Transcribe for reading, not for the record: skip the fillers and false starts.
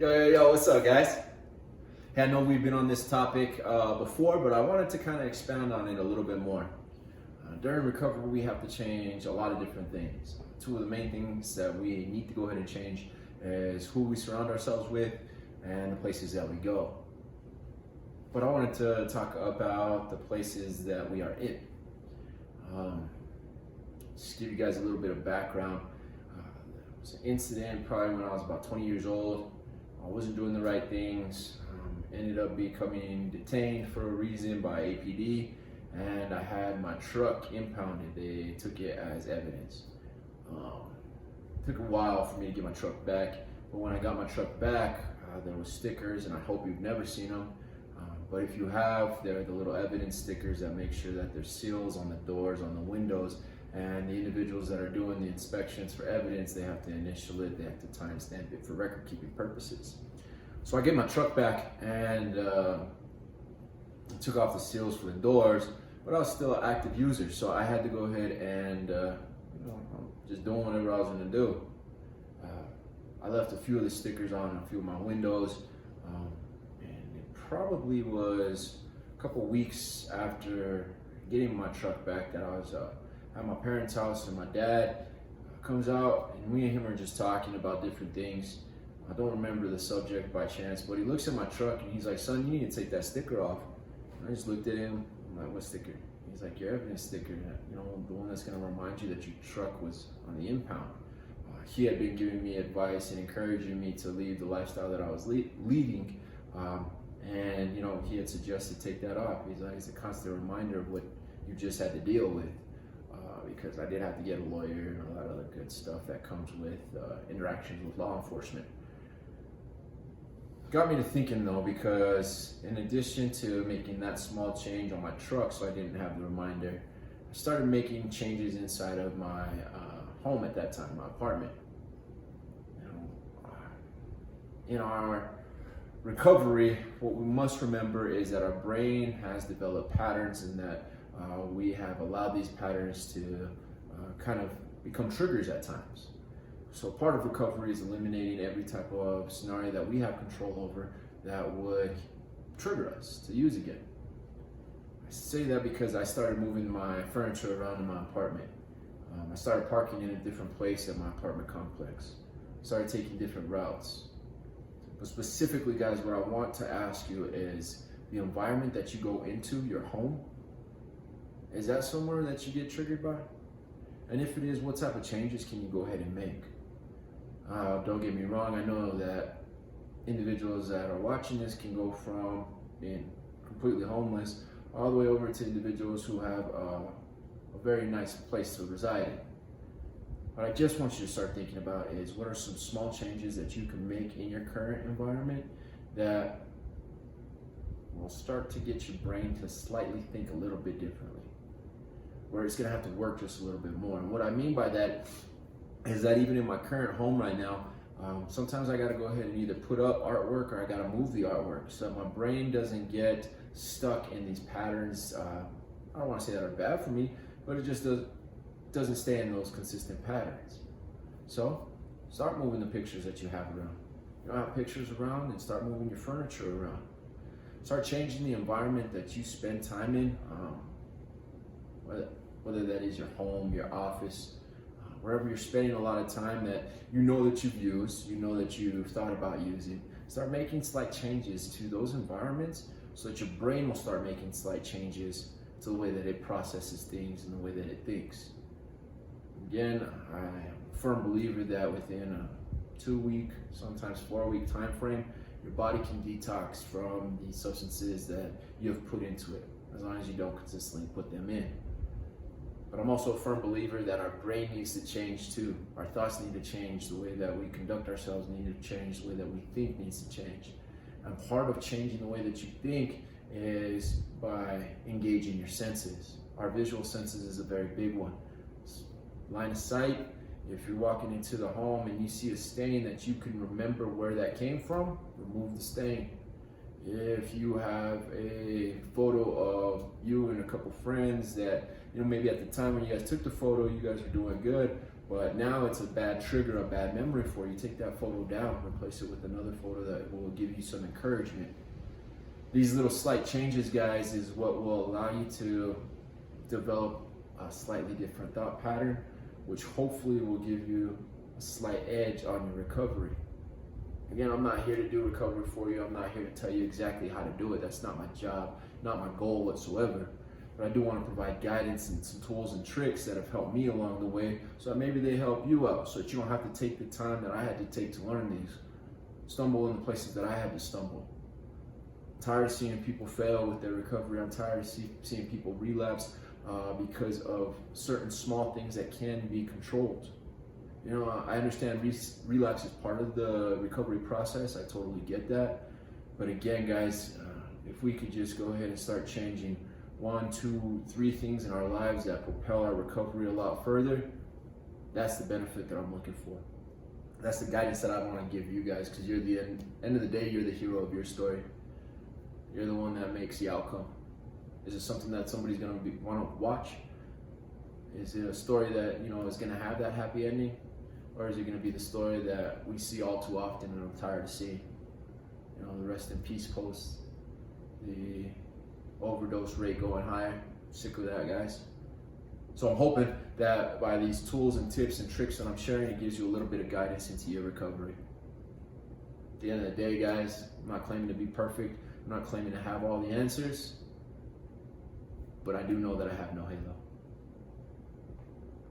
Yo, what's up, guys? Hey, I know we've been on this topic before, but I wanted to kind of expand on it a little bit more. During recovery, we have to change a lot of different things. Two of the main things that we need to go ahead and change is who we surround ourselves with and the places that we go. But I wanted to talk about the places that we are in. Just give you guys a little bit of background. There was an incident probably when I was about 20 years old. I wasn't doing the right things. Ended up becoming detained for a reason by APD, and I had my truck impounded. They took it as evidence. Took a while for me to get my truck back, but when I got my truck back, there was stickers, and I hope you've never seen them. But if you have, they're the little evidence stickers that make sure that there's seals on the doors, on the windows, and the individuals that are doing the inspections for evidence, they have to initial it, they have to timestamp it for record keeping purposes. So I get my truck back and took off the seals for the doors, but I was still an active user, so I had to go ahead and just doing whatever I was gonna do. I left a few of the stickers on a few of my windows, and it probably was a couple weeks after getting my truck back that I was at my parents' house, and my dad comes out, and we and him are just talking about different things. I don't remember the subject by chance, but he looks at my truck and he's like, "Son, you need to take that sticker off." And I just looked at him. I'm like, "What sticker?" He's like, "Your evidence sticker, the one that's gonna remind you that your truck was on the impound." He had been giving me advice and encouraging me to leave the lifestyle that I was leading, and he had suggested take that off. He's like, "It's a constant reminder of what you just had to deal with," because I did have to get a lawyer and a lot of other good stuff that comes with interactions with law enforcement. Got me to thinking though, because in addition to making that small change on my truck so I didn't have the reminder, I started making changes inside of my home at that time, my apartment. In our recovery, what we must remember is that our brain has developed patterns, and that we have allowed these patterns to kind of become triggers at times. So part of recovery is eliminating every type of scenario that we have control over that would trigger us to use again. I say that because I started moving my furniture around in my apartment. I started parking in a different place at my apartment complex. I started taking different routes. But specifically, guys, what I want to ask you is the environment that you go into, your home, is that somewhere that you get triggered by? And if it is, what type of changes can you go ahead and make? Don't get me wrong, I know that individuals that are watching this can go from being completely homeless all the way over to individuals who have a very nice place to reside in. What I just want you to start thinking about is, what are some small changes that you can make in your current environment that will start to get your brain to slightly think a little bit differently, where it's gonna have to work just a little bit more. And what I mean by that is that even in my current home right now, sometimes I gotta go ahead and either put up artwork or I gotta move the artwork so that my brain doesn't get stuck in these patterns. I don't wanna say that are bad for me, but it just doesn't stay in those consistent patterns. So start moving the pictures that you have around. You don't have pictures around, and start moving your furniture around. Start changing the environment that you spend time in, whether that is your home, your office, wherever you're spending a lot of time that you know that you've used, you know that you've thought about using. Start making slight changes to those environments so that your brain will start making slight changes to the way that it processes things and the way that it thinks. Again, I am a firm believer that within a 2-week, sometimes 4-week time frame, your body can detox from the substances that you have put into it, as long as you don't consistently put them in. But I'm also a firm believer that our brain needs to change too. Our thoughts need to change. The way that we conduct ourselves needs to change. The way that we think needs to change. And part of changing the way that you think is by engaging your senses. Our visual senses is a very big one. Line of sight. If you're walking into the home and you see a stain that you can remember where that came from, remove the stain. If you have a photo of you and a couple friends that, maybe at the time when you guys took the photo, you guys were doing good, But now it's a bad trigger, a bad memory for you. Take that photo down, replace it with another photo that will give you some encouragement. These little slight changes, guys, is what will allow you to develop a slightly different thought pattern, which hopefully will give you a slight edge on your recovery. Again, I'm not here to do recovery for you. I'm not here to tell you exactly how to do it. That's not my job, not my goal whatsoever. But I do want to provide guidance and some tools and tricks that have helped me along the way, so that maybe they help you out, so that you don't have to take the time that I had to take to learn these. Stumble in the places that I had to stumble. I'm tired of seeing people fail with their recovery. I'm tired of seeing people relapse because of certain small things that can be controlled. You know, I understand relapse is part of the recovery process. I totally get that. But again, guys, if we could just go ahead and start changing 1, 2, 3 things in our lives that propel our recovery a lot further, that's the benefit that I'm looking for. That's the guidance that I want to give you guys, because you're the end of the day, you're the hero of your story. You're the one that makes the outcome. Is it something that somebody's going to want to watch? Is it a story that, you know, is going to have that happy ending? Or is it going to be the story that we see all too often and I'm tired of seeing? You know, the rest in peace posts, the overdose rate going higher. Sick of that, guys. So I'm hoping that by these tools and tips and tricks that I'm sharing, it gives you a little bit of guidance into your recovery. At the end of the day, guys, I'm not claiming to be perfect. I'm not claiming to have all the answers. But I do know that I have no halo.